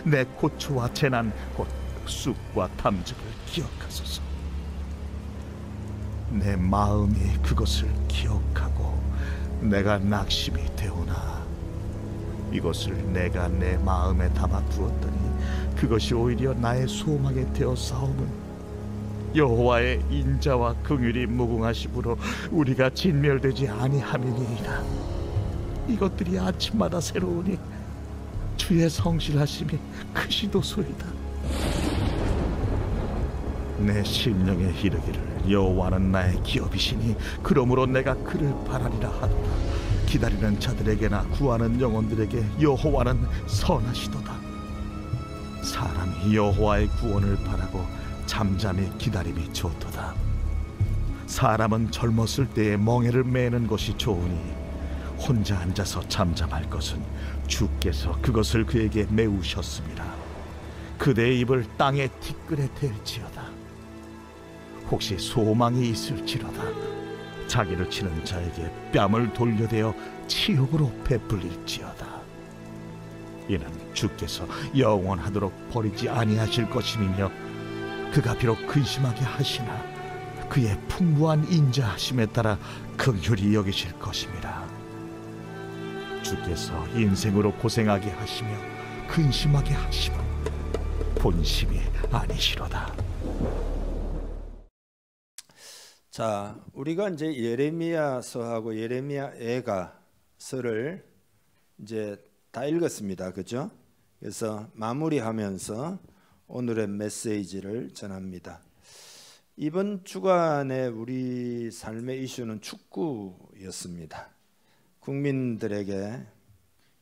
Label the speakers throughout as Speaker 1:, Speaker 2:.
Speaker 1: 내 고초와 재난 곧 쑥과 탐즙을 기억하소서. 내 마음이 그것을 기억하고 내가 낙심이 되오나 이것을 내가 내 마음에 담아 두었더니 그것이 오히려 나의 소망이 되어 싸움은 여호와의 인자와 긍휼이 무궁하심으로 우리가 진멸되지 아니함이니이다. 이것들이 아침마다 새로우니 주의 성실하심이 크시도소이다. 내 심령에 이르기를 여호와는 나의 기업이시니 그러므로 내가 그를 바라리라 하도다. 기다리는 자들에게나 구하는 영혼들에게 여호와는 선하시도다. 사람이 여호와의 구원을 바라고 잠잠히 기다림이 좋도다. 사람은 젊었을 때에 멍에를 매는 것이 좋으니 혼자 앉아서 잠잠할 것은 주께서 그것을 그에게 메우셨습니다. 그대의 입을 땅에 티끌에 댈지어다. 혹시 소망이 있을지로다 자기를 치는 자에게 뺨을 돌려대어 치욕으로 베풀릴지어다. 이는 주께서 영원하도록 버리지 아니하실 것임이며 그가 비록 근심하게 하시나 그의 풍부한 인자하심에 따라 긍휼히 여기실 것입니다. 주께서 인생으로 고생하게 하시며 근심하게 하심은 본심이 아니시로다.
Speaker 2: 자, 우리가 이제 예레미야서하고 예레미야애가서를 이제 다 읽었습니다. 그죠? 그래서 마무리하면서 오늘의 메시지를 전합니다. 이번 주간에 우리 삶의 이슈는 축구였습니다. 국민들에게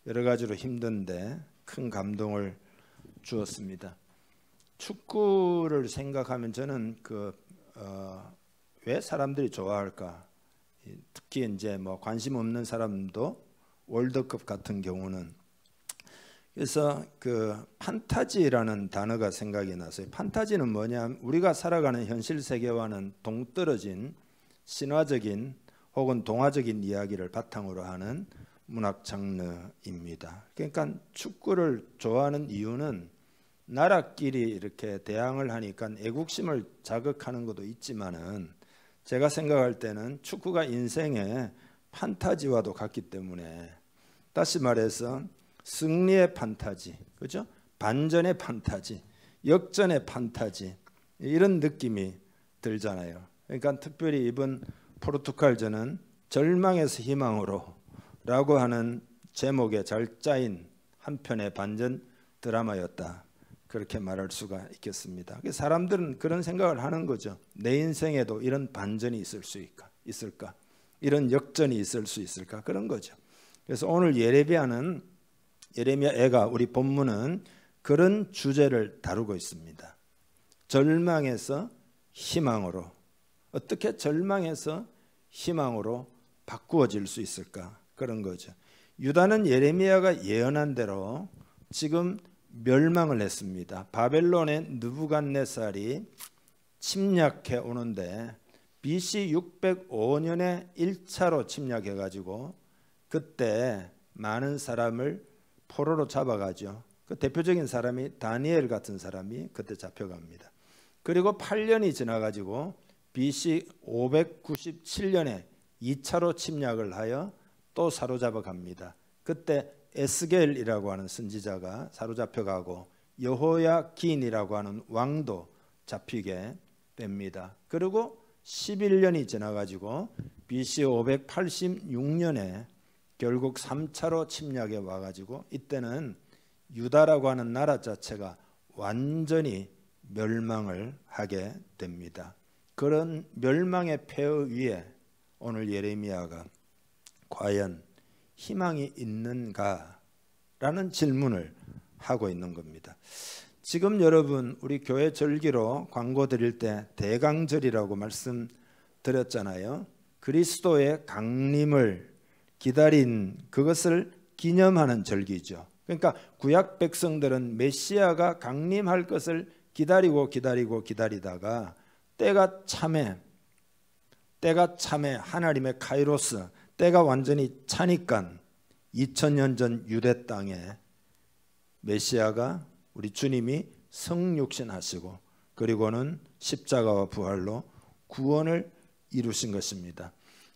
Speaker 2: 여러 가지로 힘든데 큰 감동을 주었습니다. 축구를 생각하면 저는 왜 사람들이 좋아할까? 특히 이제 뭐 관심 없는 사람도 월드컵 같은 경우는 그래서 판타지라는 단어가 생각이 나서요. 판타지는 뭐냐? 우리가 살아가는 현실 세계와는 동떨어진 신화적인 혹은 동화적인 이야기를 바탕으로 하는 문학 장르입니다. 그러니까 축구를 좋아하는 이유는 나라끼리 이렇게 대항을 하니까 애국심을 자극하는 것도 있지만은 제가 생각할 때는 축구가 인생의 판타지와도 같기 때문에 다시 말해서 승리의 판타지, 그죠? 반전의 판타지, 역전의 판타지 이런 느낌이 들잖아요. 그러니까 특별히 이번 포르투갈전은 절망에서 희망으로 라고 하는 제목에 잘 짜인 한 편의 반전 드라마였다. 그렇게 말할 수가 있겠습니다. 사람들은 그런 생각을 하는 거죠. 내 인생에도 이런 반전이 있을까? 이런 역전이 있을 수 있을까? 그런 거죠. 그래서 오늘 예레미야애가 우리 본문은 그런 주제를 다루고 있습니다. 절망에서 희망으로, 어떻게 절망에서 희망으로 바꾸어질 수 있을까? 그런 거죠. 유다는 예레미야가 예언한 대로 지금 멸망을 했습니다. 바벨론의 느부갓네살이 침략해 오는데 BC 605년에 1차로 침략해 가지고 그때 많은 사람을 포로로 잡아가죠. 그 대표적인 사람이 다니엘 같은 사람이 그때 잡혀갑니다. 그리고 8년이 지나가지고 BC 597년에 2차로 침략을 하여 또 사로잡아 갑니다. 그때 에스겔이라고 하는 선지자가 사로잡혀가고 여호야긴이라고 하는 왕도 잡히게 됩니다. 그리고 11년이 지나가지고 BC 586년에 결국 3차로 침략에 와가지고 이때는 유다라고 하는 나라 자체가 완전히 멸망을 하게 됩니다. 그런 멸망의 폐허 위에 오늘 예레미야가 과연 희망이 있는가라는 질문을 하고 있는 겁니다. 지금 여러분 우리 교회 절기로 광고 드릴 때 대강절이라고 말씀드렸잖아요. 그리스도의 강림을 기다린 그것을 기념하는 절기죠. 그러니까 구약 백성들은 메시아가 강림할 것을 기다리다가 때가 참에 하나님의 카이로스 때가 완전히 차니까 2000년 전 유대 땅에 메시아가 우리 주님이 성육신하시고 그리고는 십자가와 부활로 구원을 이루신 것입니다.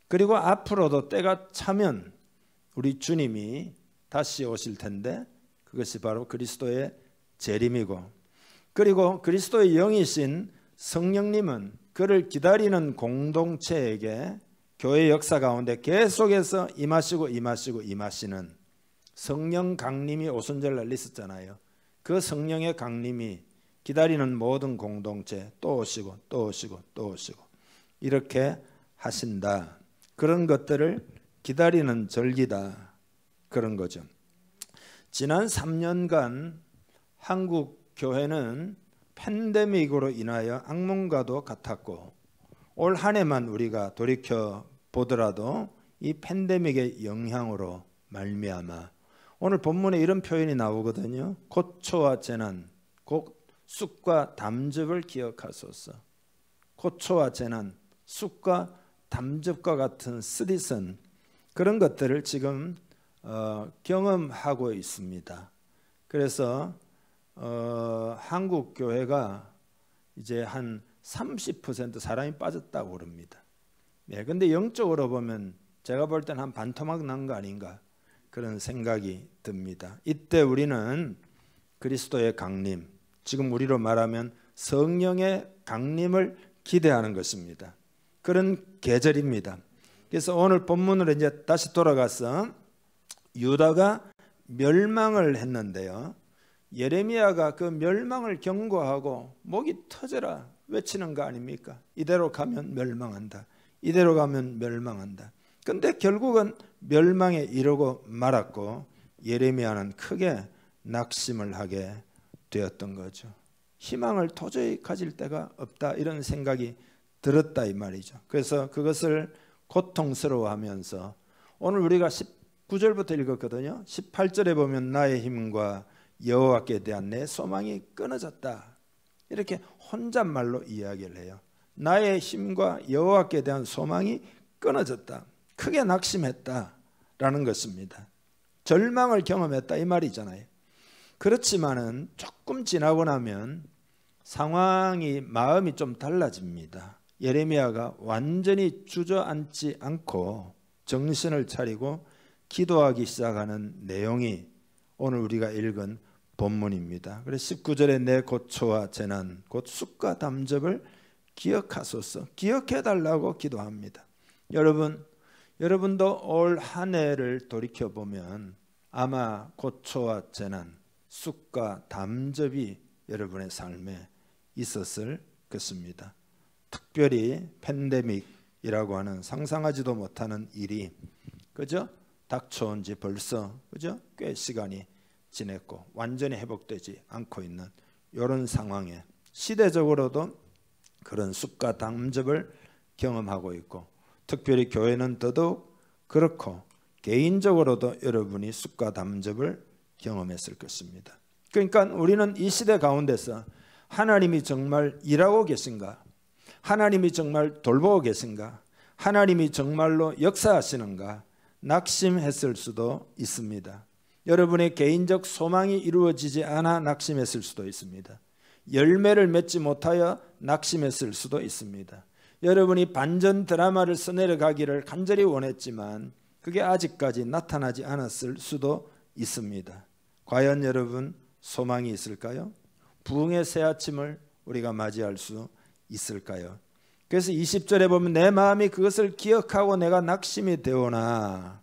Speaker 2: 그리고 앞으로도 때가 차면 우리 주님이 다시 오실 텐데 그것이 바로 그리스도의 재림이고, 그리고 그리스도의 영이신 성령님은 그를 기다리는 공동체에게 교회 역사 가운데 계속해서 임하시는 성령 강림이 오순절날 있었잖아요. 그 성령의 강림이 기다리는 모든 공동체 또 오시고 또 오시고 또 오시고 이렇게 하신다. 그런 것들을 기다리는 절기다. 그런 거죠. 지난 3년간 한국 교회는 팬데믹으로 인하여 악몽과도 같았고, 올 한 해만 우리가 돌이켜 보더라도 이 팬데믹의 영향으로 말미암아 오늘 본문에 이런 표현이 나오거든요. 고초와 재난, 곧 쑥과 담즙을 기억하소서. 고초와 재난, 쑥과 담즙과 같은 쓰디쓴 그런 것들을 지금 경험하고 있습니다. 그래서 한국 교회가 이제 한 30% 사람이 빠졌다고 그럽니다. 네, 근데 영적으로 보면 제가 볼 때는 한 반토막 난 거 아닌가 그런 생각이 듭니다. 이때 우리는 그리스도의 강림, 지금 우리로 말하면 성령의 강림을 기대하는 것입니다. 그런 계절입니다. 그래서 오늘 본문으로 이제 다시 돌아가서 유다가 멸망을 했는데요. 예레미야가 그 멸망을 경고하고 목이 터져라 외치는 거 아닙니까? 이대로 가면 멸망한다. 이대로 가면 멸망한다. 근데 결국은 멸망에 이르고 말았고 예레미야는 크게 낙심을 하게 되었던 거죠. 희망을 도저히 가질 데가 없다 이런 생각이 들었다 이 말이죠. 그래서 그것을 고통스러워하면서 오늘 우리가 19절부터 읽었거든요. 18절에 보면 나의 힘과 여호와께 대한 내 소망이 끊어졌다. 이렇게 혼잣말로 이야기를 해요. 나의 힘과 여호와께 대한 소망이 끊어졌다. 크게 낙심했다라는 것입니다. 절망을 경험했다 이 말이잖아요. 그렇지만은 조금 지나고 나면 상황이 마음이 좀 달라집니다. 예레미야가 완전히 주저앉지 않고 정신을 차리고 기도하기 시작하는 내용이 오늘 우리가 읽은 본문입니다. 그래서 19절에 내 고초와 재난 곧 쑥과 담즙을 기억하소서, 기억해달라고 기도합니다. 여러분도 올 한 해를 돌이켜보면 아마 고초와 재난, 쑥과 담즙이 여러분의 삶에 있었을 것입니다. 특별히 팬데믹이라고 하는 상상하지도 못하는 일이 그죠? 닥쳐온 지 벌써 그죠? 꽤 시간이 지냈고 완전히 회복되지 않고 있는 이런 상황에 시대적으로도 그런 쑥과 담즙을 경험하고 있고, 특별히 교회는 더더욱 그렇고 개인적으로도 여러분이 쑥과 담즙을 경험했을 것입니다. 그러니까 우리는 이 시대 가운데서 하나님이 정말 일하고 계신가? 하나님이 정말 돌보고 계신가? 하나님이 정말로 역사하시는가? 낙심했을 수도 있습니다. 여러분의 개인적 소망이 이루어지지 않아 낙심했을 수도 있습니다. 열매를 맺지 못하여 낙심했을 수도 있습니다. 여러분이 반전 드라마를 써내려가기를 간절히 원했지만 그게 아직까지 나타나지 않았을 수도 있습니다. 과연 여러분 소망이 있을까요? 부흥의 새 아침을 우리가 맞이할 수 있을까요? 그래서 20절에 보면 내 마음이 그것을 기억하고 내가 낙심이 되오나,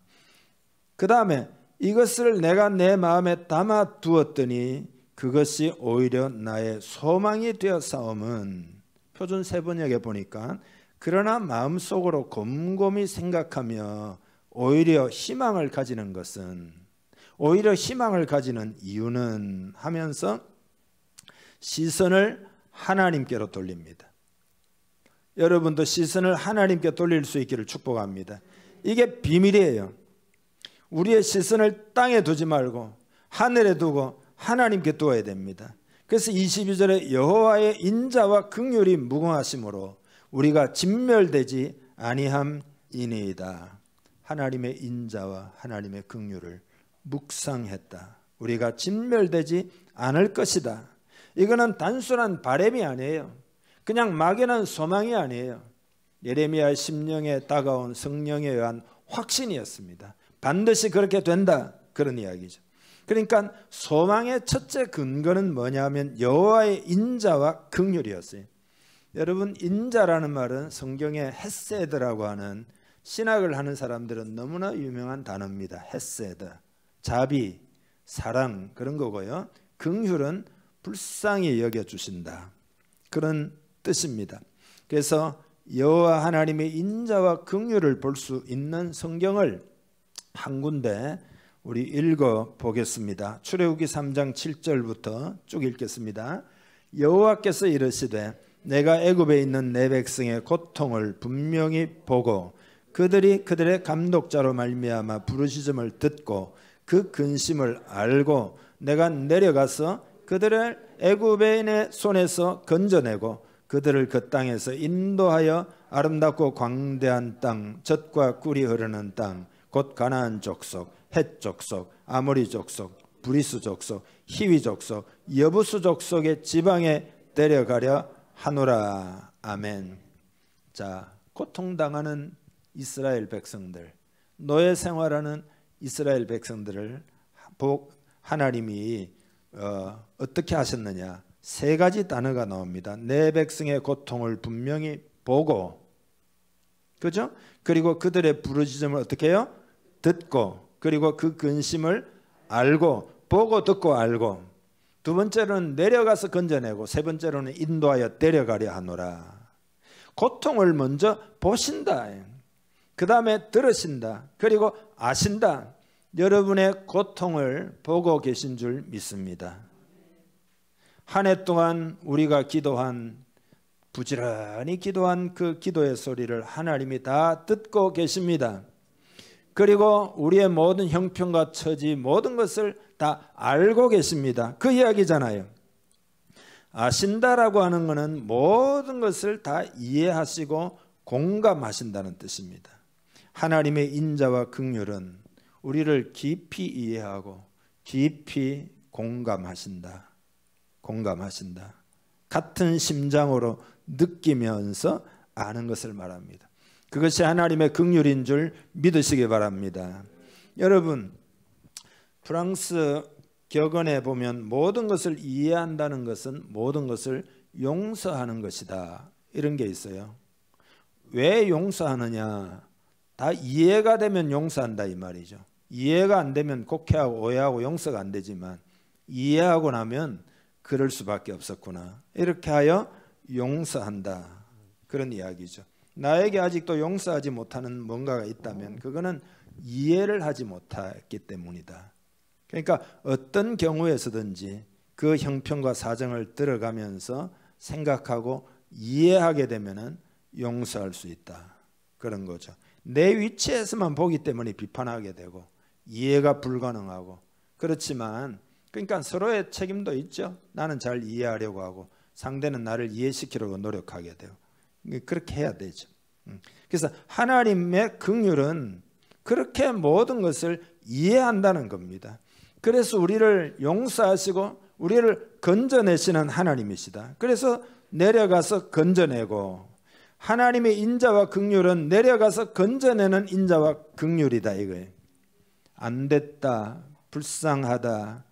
Speaker 2: 그 다음에 이것을 내가 내 마음에 담아 두었더니 그것이 오히려 나의 소망이 되었사옴은, 표준 세번역에 보니까 그러나 마음속으로 곰곰이 생각하며 오히려 희망을 가지는 것은, 오히려 희망을 가지는 이유는 하면서 시선을 하나님께로 돌립니다. 여러분도 시선을 하나님께 돌릴 수 있기를 축복합니다. 이게 비밀이에요. 우리의 시선을 땅에 두지 말고 하늘에 두고 하나님께 두어야 됩니다. 그래서 22절에 여호와의 인자와 긍휼이 무궁하심으로 우리가 진멸되지 아니함이니이다. 하나님의 인자와 하나님의 긍휼을 묵상했다. 우리가 진멸되지 않을 것이다. 이거는 단순한 바람이 아니에요. 그냥 막연한 소망이 아니에요. 예레미야 심령에 다가온 성령에 의한 확신이었습니다. 반드시 그렇게 된다, 그런 이야기죠. 그러니까 소망의 첫째 근거는 뭐냐면 여호와의 인자와 긍휼이었어요. 여러분, 인자라는 말은 성경에 헤세드라고 하는, 신학을 하는 사람들은 너무나 유명한 단어입니다. 헤세드, 자비, 사랑, 그런 거고요. 긍휼은 불쌍히 여겨주신다, 그런 뜻입니다. 그래서 여호와 하나님의 인자와 긍휼을 볼 수 있는 성경을 한 군데 우리 읽어 보겠습니다. 출애굽기 3장 7절부터 쭉 읽겠습니다. 여호와께서 이르시되 내가 애굽에 있는 내 백성의 고통을 분명히 보고 그들이 그들의 감독자로 말미암아 부르짖음을 듣고 그 근심을 알고 내가 내려가서 그들을 애굽인의 손에서 건져내고 그들을 그 땅에서 인도하여 아름답고 광대한 땅, 젖과 꿀이 흐르는 땅, 곧 가나안 족속, 헷 족속, 아모리 족속, 브리스 족속, 히위 족속, 여부수 족속의 지방에 데려가려 하노라. 아멘. 자, 고통당하는 이스라엘 백성들, 노예 생활하는 이스라엘 백성들을 하나님이 어떻게 하셨느냐? 세 가지 단어가 나옵니다. 내 백성의 고통을 분명히 보고, 그죠? 그리고 그들의 부르짖음을 어떻게 해요? 듣고, 그리고 그 근심을 알고, 보고 듣고 알고, 두 번째로는 내려가서 건져내고, 세 번째로는 인도하여 데려가려 하노라. 고통을 먼저 보신다, 그 다음에 들으신다, 그리고 아신다. 여러분의 고통을 보고 계신 줄 믿습니다. 한 해 동안 우리가 부지런히 기도한 그 기도의 소리를 하나님이 다 듣고 계십니다. 그리고 우리의 모든 형편과 처지, 모든 것을 다 알고 계십니다. 그 이야기잖아요. 아신다라고 하는 것은 모든 것을 다 이해하시고 공감하신다는 뜻입니다. 하나님의 인자와 긍휼은 우리를 깊이 이해하고 깊이 공감하신다. 같은 심장으로 느끼면서 아는 것을 말합니다. 그것이 하나님의 긍휼인 줄 믿으시기 바랍니다. 여러분, 프랑스 격언에 보면 모든 것을 이해한다는 것은 모든 것을 용서하는 것이다, 이런 게 있어요. 왜 용서하느냐? 다 이해가 되면 용서한다, 이 말이죠. 이해가 안 되면 곡해하고 오해하고 용서가 안 되지만 이해하고 나면 그럴 수밖에 없었구나, 이렇게 하여 용서한다, 그런 이야기죠. 나에게 아직도 용서하지 못하는 뭔가가 있다면 그거는 이해를 하지 못했기 때문이다. 그러니까 어떤 경우에서든지 그 형편과 사정을 들어가면서 생각하고 이해하게 되면은 용서할 수 있다, 그런 거죠. 내 위치에서만 보기 때문에 비판하게 되고 이해가 불가능하고, 그렇지만 그러니까 서로의 책임도 있죠. 나는 잘 이해하려고 하고 상대는 나를 이해시키려고 노력하게 돼요. 그렇게 해야 되죠. 그래서 하나님의 긍휼은 그렇게 모든 것을 이해한다는 겁니다. 그래서 우리를 용서하시고 우리를 건져내시는 하나님이시다. 그래서 내려가서 건져내고, 하나님의 인자와 긍휼은 내려가서 건져내는 인자와 긍휼이다, 이거예요. 안 됐다, 불쌍하다,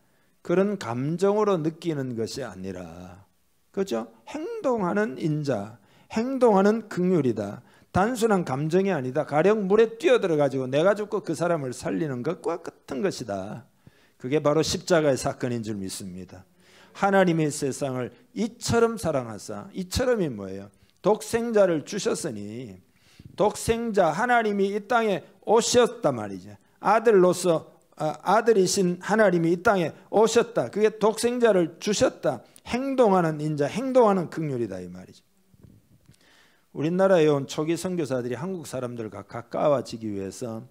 Speaker 2: 그런 감정으로 느끼는 것이 아니라, 그죠? 행동하는 인자, 행동하는 긍휼이다. 단순한 감정이 아니다. 가령 물에 뛰어들어가지고 내가 죽고 그 사람을 살리는 것과 같은 것이다. 그게 바로 십자가의 사건인 줄 믿습니다. 하나님의 세상을 이처럼 사랑하사, 이처럼이 뭐예요? 독생자를 주셨으니, 독생자 하나님이 이 땅에 오셨단 말이죠. 아들이신 하나님이 이 땅에 오셨다. 그게 독생자를 주셨다. 행동하는 인자, 행동하는 긍휼이다, 이 말이죠. 우리나라에 온 초기 선교사들이 한국 사람들과 가까워지기 위해서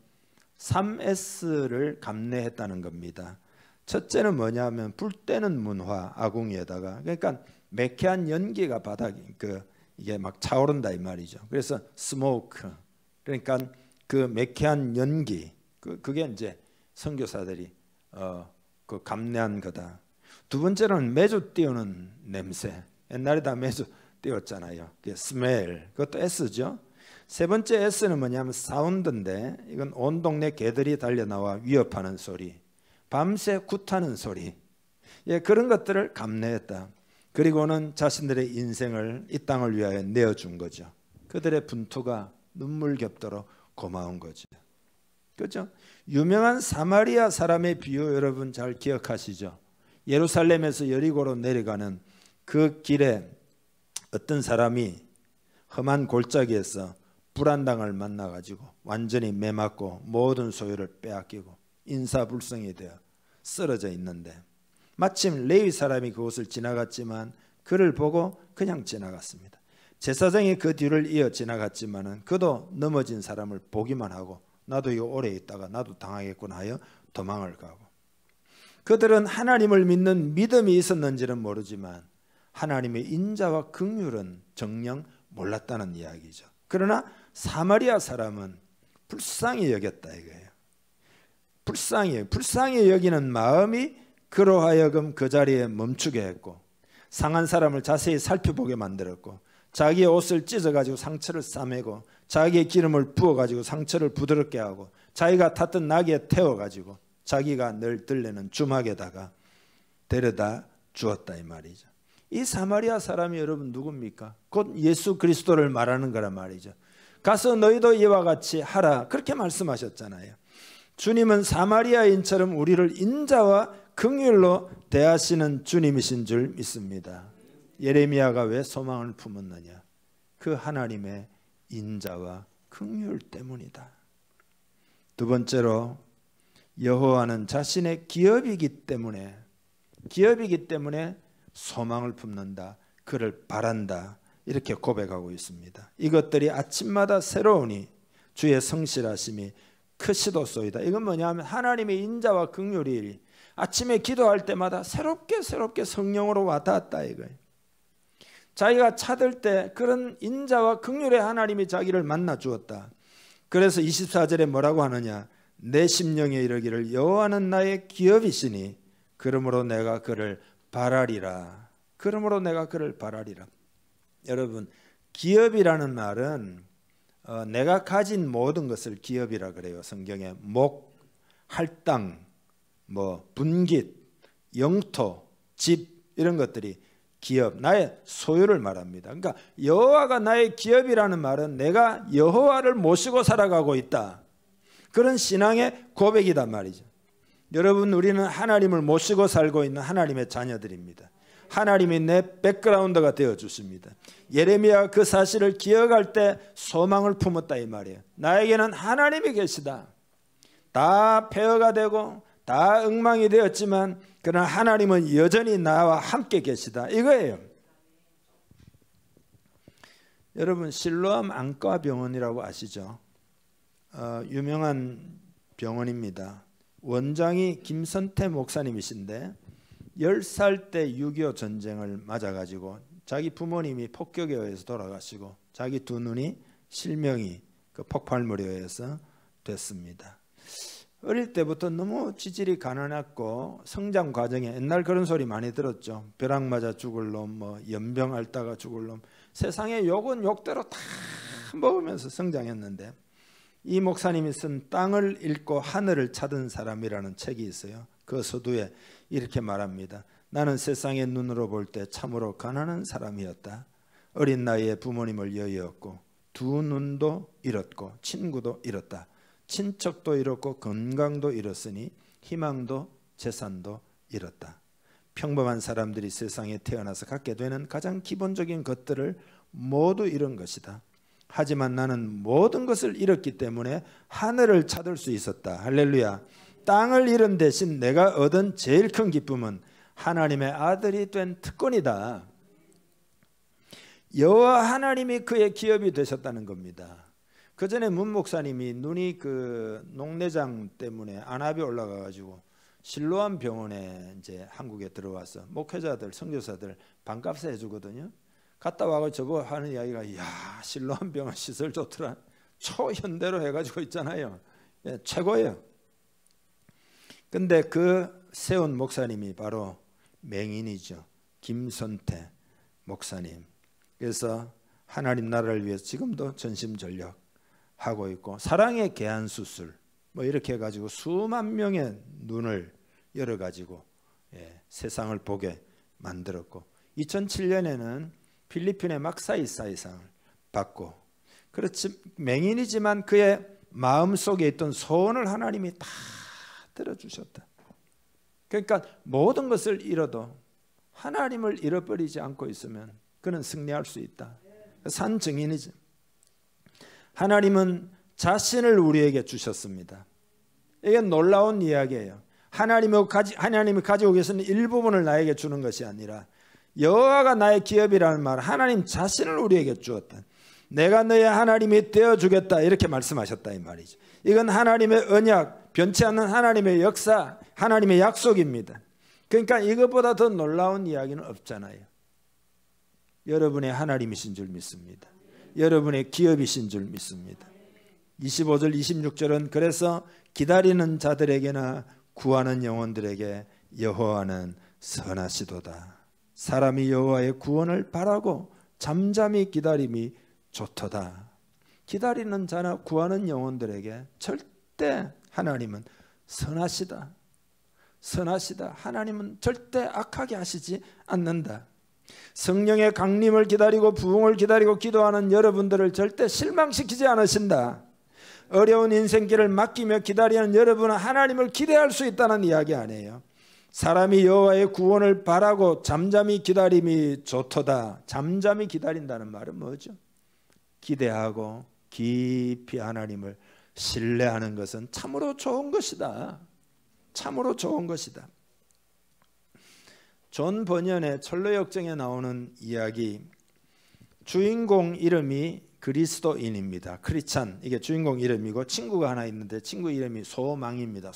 Speaker 2: 3S를 감내했다는 겁니다. 첫째는 뭐냐면 불 때는 문화, 아궁이에다가, 그러니까 매캐한 연기가 바닥에 이게 막 차오른다, 이 말이죠. 그래서 스모크, 그러니까 그 매캐한 연기, 그게 이제 선교사들이 그 감내한 거다. 두 번째로는 매주 띄우는 냄새. 옛날에 다 매주 띄웠잖아요. 그 스멜. 그것도 S죠. 세 번째 S는 뭐냐면 사운드인데 이건 온 동네 개들이 달려나와 위협하는 소리, 밤새 굿하는 소리, 예, 그런 것들을 감내했다. 그리고는 자신들의 인생을 이 땅을 위하여 내어준 거죠. 그들의 분투가 눈물겹도록 고마운 거죠. 그렇죠? 유명한 사마리아 사람의 비유 여러분 잘 기억하시죠? 예루살렘에서 여리고로 내려가는 그 길에 어떤 사람이 험한 골짜기에서 불안당을 만나가지고 완전히 매맞고 모든 소유를 빼앗기고 인사불성이 되어 쓰러져 있는데 마침 레위 사람이 그곳을 지나갔지만 그를 보고 그냥 지나갔습니다. 제사장이 그 뒤를 이어 지나갔지만은 그도 넘어진 사람을 보기만 하고 나도 이 오래 있다가 나도 당하겠구나 하여 도망을 가고, 그들은 하나님을 믿는 믿음이 있었는지는 모르지만 하나님의 인자와 긍휼은 정녕 몰랐다는 이야기죠. 그러나 사마리아 사람은 불쌍히 여겼다 이거예요. 불쌍히 여기는 마음이 그로 하여금 그 자리에 멈추게 했고, 상한 사람을 자세히 살펴보게 만들었고, 자기의 옷을 찢어가지고 상처를 싸매고, 자기의 기름을 부어가지고 상처를 부드럽게 하고, 자기가 탔던 나귀에 태워가지고 자기가 늘 들리는 주막에다가 데려다 주었다 이 말이죠. 이 사마리아 사람이 여러분 누굽니까? 곧 예수 그리스도를 말하는 거란 말이죠. 가서 너희도 이와 같이 하라 그렇게 말씀하셨잖아요. 주님은 사마리아인처럼 우리를 인자와 긍휼로 대하시는 주님이신 줄 믿습니다. 예레미야가 왜 소망을 품었느냐? 그 하나님의 인자와 긍휼 때문이다. 두 번째로 여호와는 자신의 기업이기 때문에 소망을 품는다, 그를 바란다 이렇게 고백하고 있습니다. 이것들이 아침마다 새로우니 주의 성실하심이 크시도소이다. 이건 뭐냐면 하나님의 인자와 긍휼이 아침에 기도할 때마다 새롭게 성령으로 와닿았다 이거예요. 자기가 찾을 때 그런 인자와 긍휼의 하나님이 자기를 만나 주었다. 그래서 24절에 뭐라고 하느냐? 내 심령에 이르기를 여호와는 나의 기업이시니 그러므로 내가 그를 바라리라. 여러분, 기업이라는 말은 내가 가진 모든 것을 기업이라 그래요. 성경에 목, 할당, 분깃, 영토, 집 이런 것들이 기업, 나의 소유를 말합니다. 그러니까 여호와가 나의 기업이라는 말은 내가 여호와를 모시고 살아가고 있다, 그런 신앙의 고백이단 말이죠. 여러분, 우리는 하나님을 모시고 살고 있는 하나님의 자녀들입니다. 하나님이 내 백그라운드가 되어주십니다. 예레미야가 그 사실을 기억할 때 소망을 품었다 이 말이에요. 나에게는 하나님이 계시다. 다 폐허가 되고 다 엉망이 되었지만 그러나 하나님은 여전히 나와 함께 계시다 이거예요. 여러분, 실로암 안과병원이라고 아시죠? 유명한 병원입니다. 원장이 김선태 목사님이신데 10살 때 6.25 전쟁을 맞아가지고 자기 부모님이 폭격에 의해서 돌아가시고 자기 두 눈이 실명이 그 폭발물에 의해서 됐습니다. 어릴 때부터 너무 지질이 가난했고 성장 과정에 옛날 그런 소리 많이 들었죠. 벼락 맞아 죽을 놈, 연병 앓다가 죽을 놈, 세상에 욕은 욕대로 다 먹으면서 성장했는데, 이 목사님이 쓴 땅을 읽고 하늘을 찾은 사람이라는 책이 있어요. 그 서두에 이렇게 말합니다. 나는 세상의 눈으로 볼 때 참으로 가난한 사람이었다. 어린 나이에 부모님을 여의었고 두 눈도 잃었고 친구도 잃었다. 친척도 잃었고 건강도 잃었으니 희망도 재산도 잃었다. 평범한 사람들이 세상에 태어나서 갖게 되는 가장 기본적인 것들을 모두 잃은 것이다. 하지만 나는 모든 것을 잃었기 때문에 하늘을 찾을 수 있었다. 할렐루야. 땅을 잃은 대신 내가 얻은 제일 큰 기쁨은 하나님의 아들이 된 특권이다. 여호와 하나님이 그의 기업이 되셨다는 겁니다. 그 전에 문 목사님이 눈이 그 녹내장 때문에 안압이 올라가가지고 실로암 병원에 이제 한국에 들어와서 목회자들, 선교사들 반값에 해주거든요. 갔다 와서 저거 하는 이야기가, 이야, 실로암 병원 시설 좋더라. 초현대로 해가지고 있잖아요. 예, 최고예요. 근데 그 세운 목사님이 바로 맹인이죠. 김선태 목사님. 그래서 하나님 나라를 위해서 지금도 전심전력 하고 있고, 사랑의 계한수술 뭐 이렇게 해가지고 수만 명의 눈을 열어가지고 세상을 보게 만들었고, 2007년에는 필리핀의 막사이사이상을 받고, 그렇지 맹인이지만 그의 마음속에 있던 소원을 하나님이 다 들어주셨다. 그러니까 모든 것을 잃어도 하나님을 잃어버리지 않고 있으면 그는 승리할 수 있다. 산 증인이지. 하나님은 자신을 우리에게 주셨습니다. 이게 놀라운 이야기예요. 하나님이 가지고 계시는 일부분을 나에게 주는 것이 아니라 여호와가 나의 기업이라는 말, 하나님 자신을 우리에게 주었다. 내가 너의 하나님이 되어주겠다 이렇게 말씀하셨다 이 말이죠. 이건 하나님의 언약, 변치 않는 하나님의 역사, 하나님의 약속입니다. 그러니까 이것보다 더 놀라운 이야기는 없잖아요. 여러분의 하나님이신 줄 믿습니다. 여러분의 기업이신 줄 믿습니다. 25절 26절은 그래서 기다리는 자들에게나 구하는 영혼들에게 여호와는 선하시도다. 사람이 여호와의 구원을 바라고 잠잠히 기다림이 좋도다. 기다리는 자나 구하는 영혼들에게 절대 하나님은 선하시다. 선하시다. 하나님은 절대 악하게 하시지 않는다. 성령의 강림을 기다리고 부흥을 기다리고 기도하는 여러분들을 절대 실망시키지 않으신다. 어려운 인생길을 맡기며 기다리는 여러분은 하나님을 기대할 수 있다는 이야기 아니에요. 사람이 여호와의 구원을 바라고 잠잠히 기다림이 좋도다. 잠잠히 기다린다는 말은 뭐죠? 기대하고 깊이 하나님을 신뢰하는 것은 참으로 좋은 것이다. 참으로 좋은 것이다. 존 버년의 철로역정에 나오는 이야기, 주인공 이름이 그리스도인입니다. 크리찬, 이게 주인공 이름이고 친구가 하나 있는데 친구 이름이 소망입니다.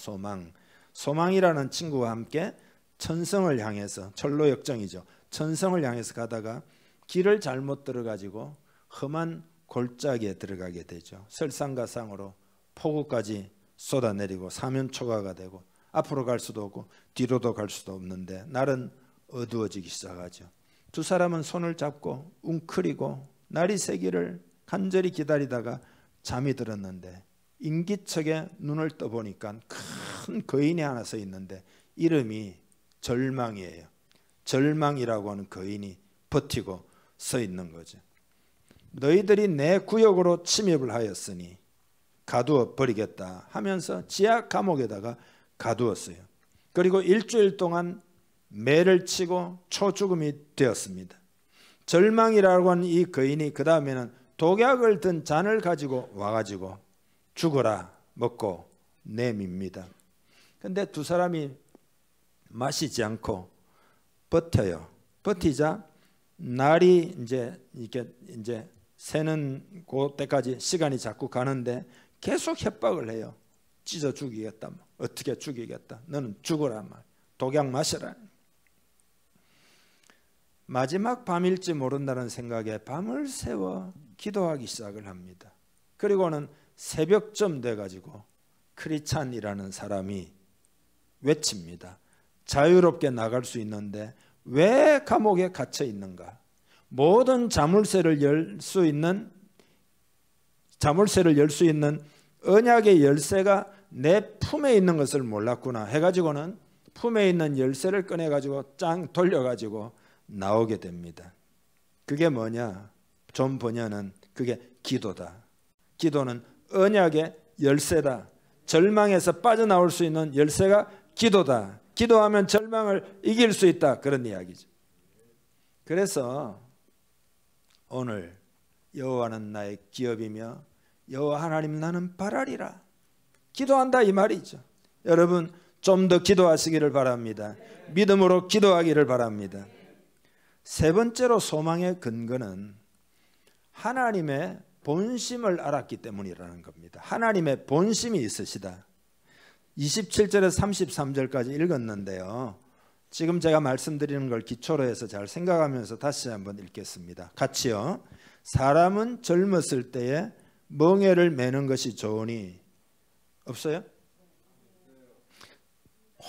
Speaker 2: 소망이라는 친구와 함께 천성을 향해서, 철로역정이죠, 천성을 향해서 가다가 길을 잘못 들어가지고 험한 골짜기에 들어가게 되죠. 설상가상으로 폭우까지 쏟아내리고 사면초가가 되고 앞으로 갈 수도 없고 뒤로도 갈 수도 없는데 날은 어두워지기 시작하죠. 두 사람은 손을 잡고 웅크리고 날이 새기를 간절히 기다리다가 잠이 들었는데 인기척에 눈을 떠보니까 큰 거인이 하나 서 있는데 이름이 절망이에요. 절망이라고 하는 거인이 버티고 서 있는 거죠. 너희들이 내 구역으로 침입을 하였으니 가두어 버리겠다 하면서 지하 감옥에다가 가두었어요. 그리고 일주일 동안 매를 치고 초죽음이 되었습니다. 절망이라고 하는 이 거인이 그 다음에는 독약을 든 잔을 가지고 와가지고 죽어라 먹고 내밉니다. 근데 두 사람이 마시지 않고 버텨요. 버티자 날이 이제 새는 그때까지 시간이 자꾸 가는데 계속 협박을 해요. 찢어 죽이겠다. 어떻게 죽이겠다. 너는 죽어라. 독약 마셔라. 마지막 밤일지 모른다는 생각에 밤을 새워 기도하기 시작을 합니다. 그리고는 새벽쯤 돼가지고 크리찬이라는 사람이 외칩니다. 자유롭게 나갈 수 있는데 왜 감옥에 갇혀 있는가? 모든 자물쇠를 열 수 있는 언약의 열쇠가 내 품에 있는 것을 몰랐구나 해가지고는 품에 있는 열쇠를 꺼내가지고 짱 돌려가지고 나오게 됩니다. 그게 뭐냐? 존 버년은 그게 기도다. 기도는 언약의 열쇠다. 절망에서 빠져나올 수 있는 열쇠가 기도다. 기도하면 절망을 이길 수 있다. 그런 이야기죠. 그래서 오늘 여호와는 나의 기업이며 여호와 하나님 나는 바라리라. 기도한다 이 말이죠. 여러분 좀 더 기도하시기를 바랍니다. 믿음으로 기도하기를 바랍니다. 세 번째로 소망의 근거는 하나님의 본심을 알았기 때문이라는 겁니다. 하나님의 본심이 있으시다. 27절에서 33절까지 읽었는데요. 지금 제가 말씀드리는 걸 기초로 해서 잘 생각하면서 다시 한번 읽겠습니다. 같이요. 사람은 젊었을 때에 멍에를 매는 것이 좋으니 없어요?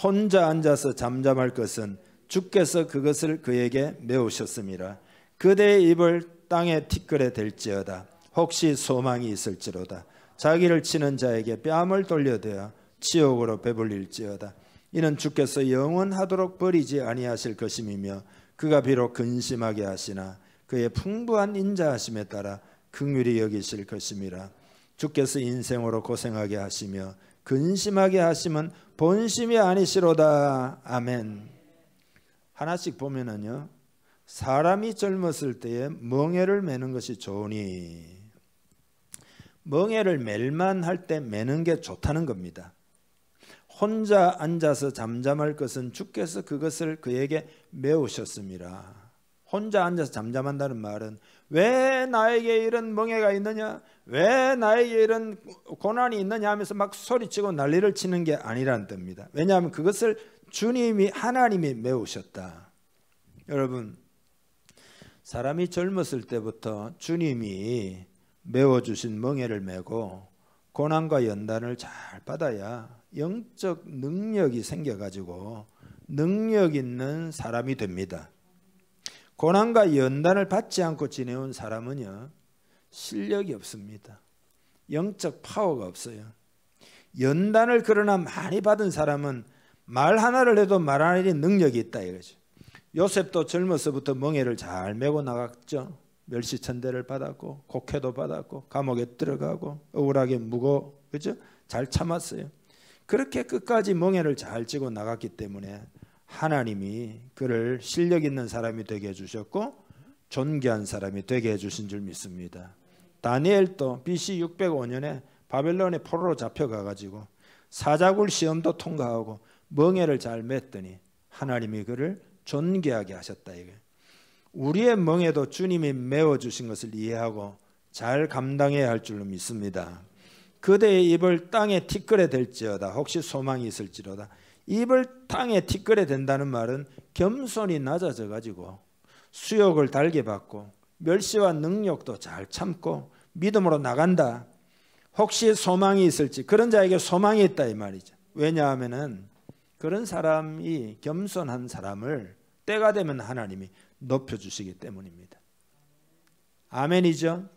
Speaker 2: 혼자 앉아서 잠잠할 것은 주께서 그것을 그에게 메우셨음이라. 그대의 입을 땅에 티끌에 댈지어다. 혹시 소망이 있을지로다. 자기를 치는 자에게 뺨을 돌려대어 치욕으로 배불릴지어다. 이는 주께서 영원하도록 버리지 아니하실 것임이며 그가 비록 근심하게 하시나 그의 풍부한 인자하심에 따라 긍휼히 여기실 것임이라. 주께서 인생으로 고생하게 하시며 근심하게 하심은 본심이 아니시로다. 아멘. 하나씩 보면은요, 사람이 젊었을 때에 멍에를 매는 것이 좋으니, 멍에를 멜만 할 때 매는 게 좋다는 겁니다. 혼자 앉아서 잠잠할 것은 주께서 그것을 그에게 메우셨습니다. 혼자 앉아서 잠잠한다는 말은 왜 나에게 이런 멍에가 있느냐, 왜 나에게 이런 고난이 있느냐 하면서 막 소리치고 난리를 치는 게 아니라는 뜻입니다. 왜냐하면 그것을 주님이, 하나님이 메우셨다. 여러분, 사람이 젊었을 때부터 주님이 메워주신 멍에를 메고 고난과 연단을 잘 받아야 영적 능력이 생겨가지고 능력 있는 사람이 됩니다. 고난과 연단을 받지 않고 지내온 사람은요, 실력이 없습니다. 영적 파워가 없어요. 연단을 그러나 많이 받은 사람은 말 하나를 해도 말하는 능력이 있다 이거죠. 요셉도 젊어서부터 멍에를 잘 메고 나갔죠. 멸시천대를 받았고 곡해도 받았고 감옥에 들어가고 억울하게 묵어, 그죠? 잘 참았어요. 그렇게 끝까지 멍에를 잘 쥐고 나갔기 때문에 하나님이 그를 실력 있는 사람이 되게 해주셨고 존귀한 사람이 되게 해주신 줄 믿습니다. 다니엘도 BC 605년에 바벨론의 포로로 잡혀가가지고 사자굴 시험도 통과하고 멍에를 잘 맸더니 하나님이 그를 존귀하게 하셨다 이거예요. 우리의 멍에도 주님이 메워주신 것을 이해하고 잘 감당해야 할 줄로 믿습니다. 그대의 입을 땅에 티끌에 댈지어다. 혹시 소망이 있을지로다. 입을 땅에 티끌에 댄다는 말은 겸손이 낮아져 가지고 수욕을 달게 받고 멸시와 능력도 잘 참고 믿음으로 나간다. 혹시 소망이 있을지, 그런 자에게 소망이 있다 이 말이죠. 왜냐하면은 그런 사람이, 겸손한 사람을 때가 되면 하나님이 높여주시기 때문입니다. 아멘이죠.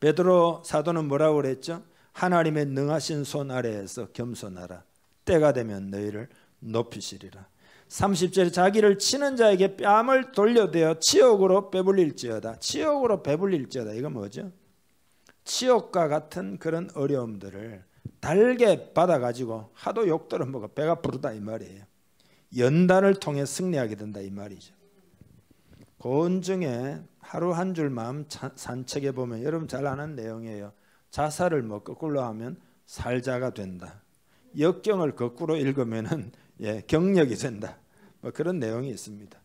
Speaker 2: 베드로 사도는 뭐라고 그랬죠? 하나님의 능하신 손 아래에서 겸손하라. 때가 되면 너희를 높이시리라. 30절에 자기를 치는 자에게 뺨을 돌려대어 치욕으로 배불릴지어다. 치욕으로 배불릴지어다. 이거 뭐죠? 치욕과 같은 그런 어려움들을 달게 받아가지고 하도 욕 들어먹어 배가 부르다 이 말이에요. 연단을 통해 승리하게 된다 이 말이죠. 고은 중에 하루 한 줄 마음 산책해 보면 여러분 잘 아는 내용이에요. 자살을 뭐 거꾸로 하면 살자가 된다. 역경을 거꾸로 읽으면은 경력이 된다. 뭐 그런 내용이 있습니다.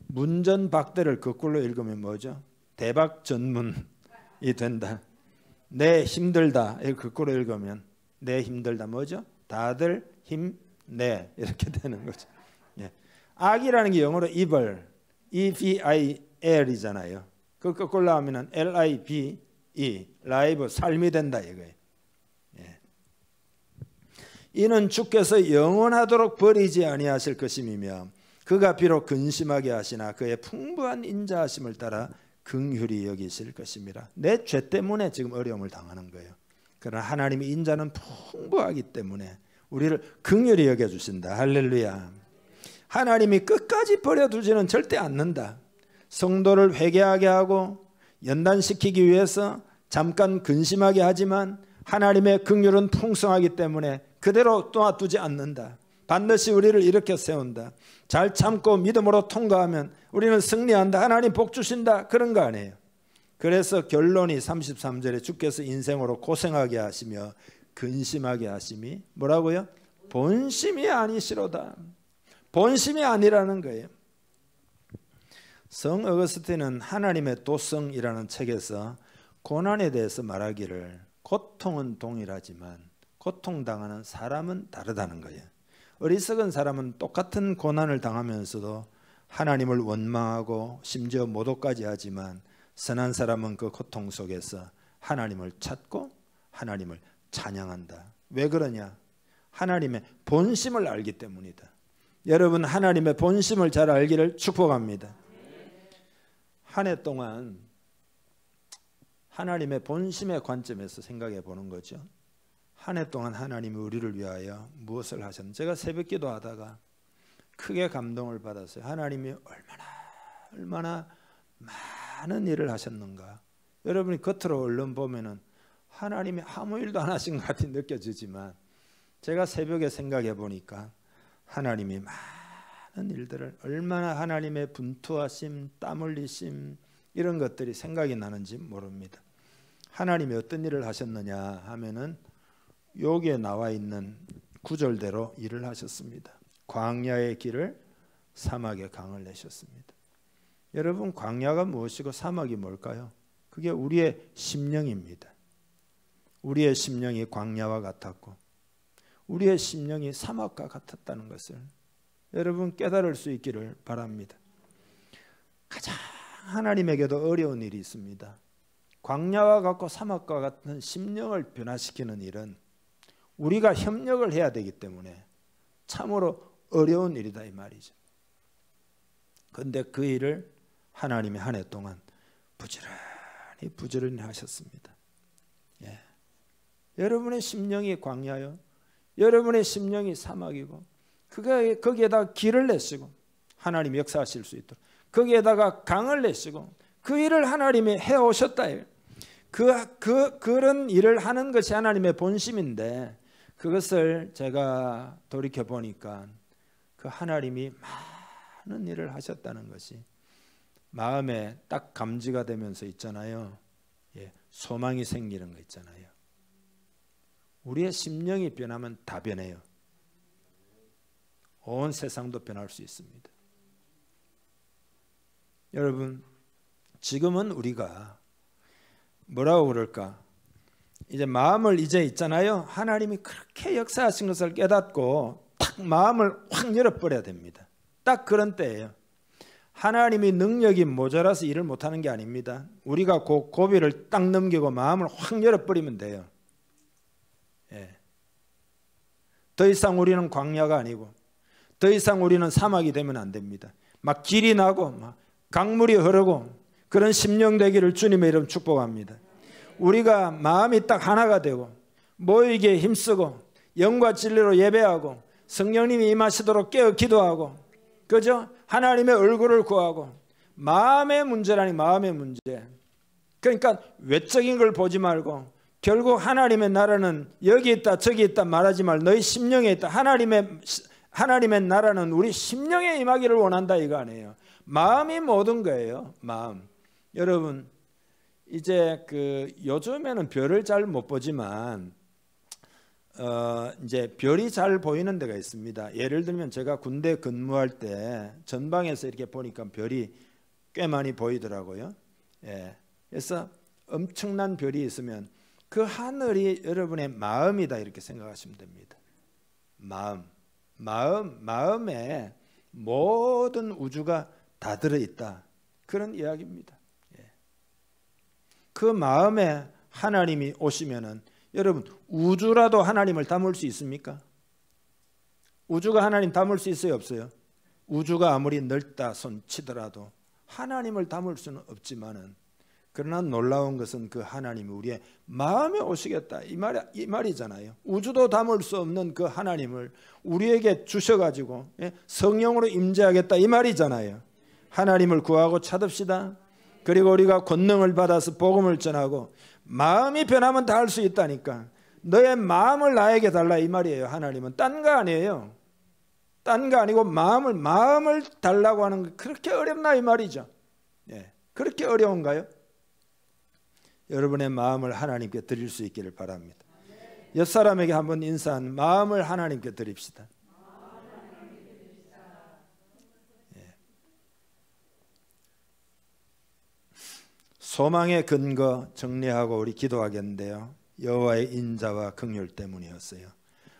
Speaker 2: 문전박대를 거꾸로 읽으면 뭐죠? 대박 전문이 된다. 내 힘들다. 이거 거꾸로 읽으면 내 힘들다 뭐죠? 다들 힘내 이렇게 되는 거죠. 악이라는 게 영어로 evil, E-V-I-L이잖아요. 그 거꾸로 하면은 L-I-V-E, 라이브, 삶이 된다 이거예요. 이는 주께서 영원하도록 버리지 아니하실 것임이며 그가 비록 근심하게 하시나 그의 풍부한 인자하심을 따라 긍휼히 여기실 것입니다. 내 죄 때문에 지금 어려움을 당하는 거예요. 그러나 하나님의 인자는 풍부하기 때문에 우리를 긍휼히 여겨주신다. 할렐루야. 하나님이 끝까지 버려두지는 절대 않는다. 성도를 회개하게 하고 연단시키기 위해서 잠깐 근심하게 하지만 하나님의 긍휼은 풍성하기 때문에 그대로 놔두지 않는다. 반드시 우리를 일으켜 세운다. 잘 참고 믿음으로 통과하면 우리는 승리한다. 하나님 복 주신다. 그런 거 아니에요. 그래서 결론이 33절에 주께서 인생으로 고생하게 하시며 근심하게 하심이 뭐라고요? 본심이 아니시로다. 본심이 아니라는 거예요. 성 어거스틴은 하나님의 도성이라는 책에서 고난에 대해서 말하기를 고통은 동일하지만 고통당하는 사람은 다르다는 거예요. 어리석은 사람은 똑같은 고난을 당하면서도 하나님을 원망하고 심지어 모독까지 하지만 선한 사람은 그 고통 속에서 하나님을 찾고 하나님을 찬양한다. 왜 그러냐? 하나님의 본심을 알기 때문이다. 여러분 하나님의 본심을 잘 알기를 축복합니다. 한 해 동안 하나님의 본심의 관점에서 생각해 보는 거죠. 한 해 동안 하나님이 우리를 위하여 무엇을 하셨는지. 제가 새벽 기도하다가 크게 감동을 받았어요. 하나님이 얼마나 많은 일을 하셨는가. 여러분이 겉으로 얼른 보면은 하나님이 아무 일도 안 하신 것 같이 느껴지지만 제가 새벽에 생각해 보니까 하나님이 많은 일들을, 얼마나 하나님의 분투하심, 땀 흘리심 이런 것들이 생각이 나는지 모릅니다. 하나님이 어떤 일을 하셨느냐 하면은 여기에 나와 있는 구절대로 일을 하셨습니다. 광야의 길을 사막의 강을 내셨습니다. 여러분 광야가 무엇이고 사막이 뭘까요? 그게 우리의 심령입니다. 우리의 심령이 광야와 같았고 우리의 심령이 사막과 같았다는 것을 여러분 깨달을 수 있기를 바랍니다. 가장 하나님에게도 어려운 일이 있습니다. 광야와 같고 사막과 같은 심령을 변화시키는 일은 우리가 협력을 해야 되기 때문에 참으로 어려운 일이다 이 말이죠. 그런데 그 일을 하나님이 한 해 동안 부지런히 하셨습니다. 예. 여러분의 심령이 광야요, 여러분의 심령이 사막이고 거기에다가 길을 내시고 하나님이 역사하실 수 있도록 거기에다가 강을 내시고 그 일을 하나님이 해오셨다. 그런 일을 하는 것이 하나님의 본심인데 그것을 제가 돌이켜 보니까 그 하나님이 많은 일을 하셨다는 것이 마음에 딱 감지가 되면서 있잖아요. 예, 소망이 생기는 거 있잖아요. 우리의 심령이 변하면 다 변해요. 온 세상도 변할 수 있습니다. 여러분 지금은 우리가 뭐라고 그럴까? 이제 마음을 이제 있잖아요. 하나님이 그렇게 역사하신 것을 깨닫고 딱 마음을 확 열어버려야 됩니다. 딱 그런 때예요. 하나님이 능력이 모자라서 일을 못하는 게 아닙니다. 우리가 고비를 딱 넘기고 마음을 확 열어버리면 돼요. 예. 더 이상 우리는 광야가 아니고 더 이상 우리는 사막이 되면 안 됩니다. 막 길이 나고 막 강물이 흐르고 그런 심령 되기를 주님의 이름 축복합니다. 우리가 마음이 딱 하나가 되고 모이기에 힘쓰고 영과 진리로 예배하고 성령님이 임하시도록 깨어 기도하고 그죠? 하나님의 얼굴을 구하고 마음의 문제라니 마음의 문제. 그러니까 외적인 걸 보지 말고 결국 하나님의 나라는 여기 있다 저기 있다 말하지 말고 너희 심령에 있다. 하나님의 나라는 우리 심령에 임하기를 원한다 이거 아니에요. 마음이 모든 거예요. 마음. 여러분 이제 요즘에는 별을 잘 못 보지만 이제 별이 잘 보이는 데가 있습니다. 예를 들면 제가 군대 근무할 때 전방에서 이렇게 보니까 별이 꽤 많이 보이더라고요. 예. 그래서 엄청난 별이 있으면 그 하늘이 여러분의 마음이다 이렇게 생각하시면 됩니다. 마음에 모든 우주가 다 들어있다 그런 이야기입니다. 예. 그 마음에 하나님이 오시면은 여러분 우주라도 하나님을 담을 수 있습니까? 우주가 하나님 담을 수 있어요 없어요? 우주가 아무리 넓다 손 치더라도 하나님을 담을 수는 없지만은 그러나 놀라운 것은 그 하나님이 우리의 마음에 오시겠다 이 말이잖아요. 우주도 담을 수 없는 그 하나님을 우리에게 주셔가지고 성령으로 임재하겠다 이 말이잖아요. 하나님을 구하고 찾읍시다. 그리고 우리가 권능을 받아서 복음을 전하고 마음이 변하면 다 할 수 있다니까. 너의 마음을 나에게 달라 이 말이에요. 하나님은 딴 거 아니에요. 딴 거 아니고 마음을 달라고 하는 거 그렇게 어렵나 이 말이죠. 예, 그렇게 어려운가요? 여러분의 마음을 하나님께 드릴 수 있기를 바랍니다. 옆 사람에게 한번 인사한 마음을 하나님께 드립시다. 예. 소망의 근거 정리하고 우리 기도하겠는데요. 여호와의 인자와 긍휼 때문이었어요.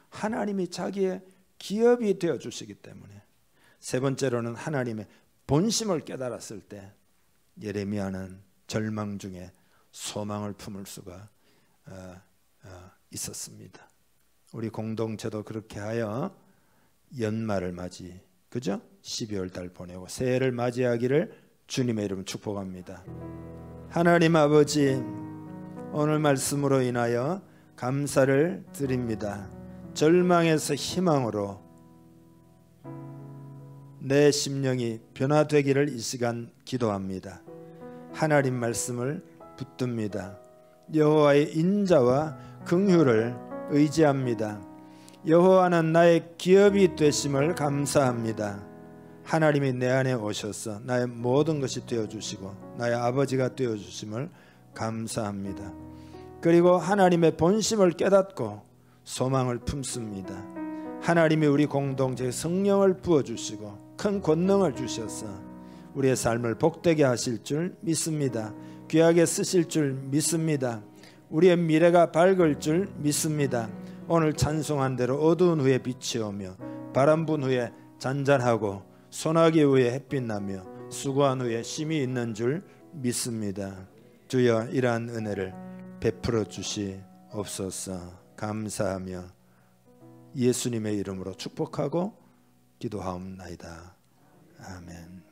Speaker 2: 하나님이 자기의 기업이 되어 주시기 때문에. 세 번째로는 하나님의 본심을 깨달았을 때 예레미야는 절망 중에 소망을 품을 수가 있었습니다. 우리 공동체도 그렇게 하여 연말을 맞이, 그죠? 12월 달 보내고 새해를 맞이하기를 주님의 이름 축복합니다. 하나님 아버지, 오늘 말씀으로 인하여 감사를 드립니다. 절망에서 희망으로 내 심령이 변화되기를 이 시간 기도합니다. 하나님 말씀을 붙듭니다. 여호와의 인자와 긍휼을 의지합니다. 여호와는 나의 기업이 되심을 감사합니다. 하나님이 내 안에 오셔서 나의 모든 것이 되어주시고 나의 아버지가 되어주심을 감사합니다. 그리고 하나님의 본심을 깨닫고 소망을 품습니다. 하나님이 우리 공동체에 성령을 부어주시고 큰 권능을 주셔서 우리의 삶을 복되게 하실 줄 믿습니다. 귀하게 쓰실 줄 믿습니다. 우리의 미래가 밝을 줄 믿습니다. 오늘 찬송한 대로 어두운 후에 빛이 오며 바람 분 후에 잔잔하고 소나기 후에 햇빛 나며 수고한 후에 쉼이 있는 줄 믿습니다. 주여 이러한 은혜를 베풀어 주시옵소서. 감사하며 예수님의 이름으로 축복하고 기도하옵나이다. 아멘.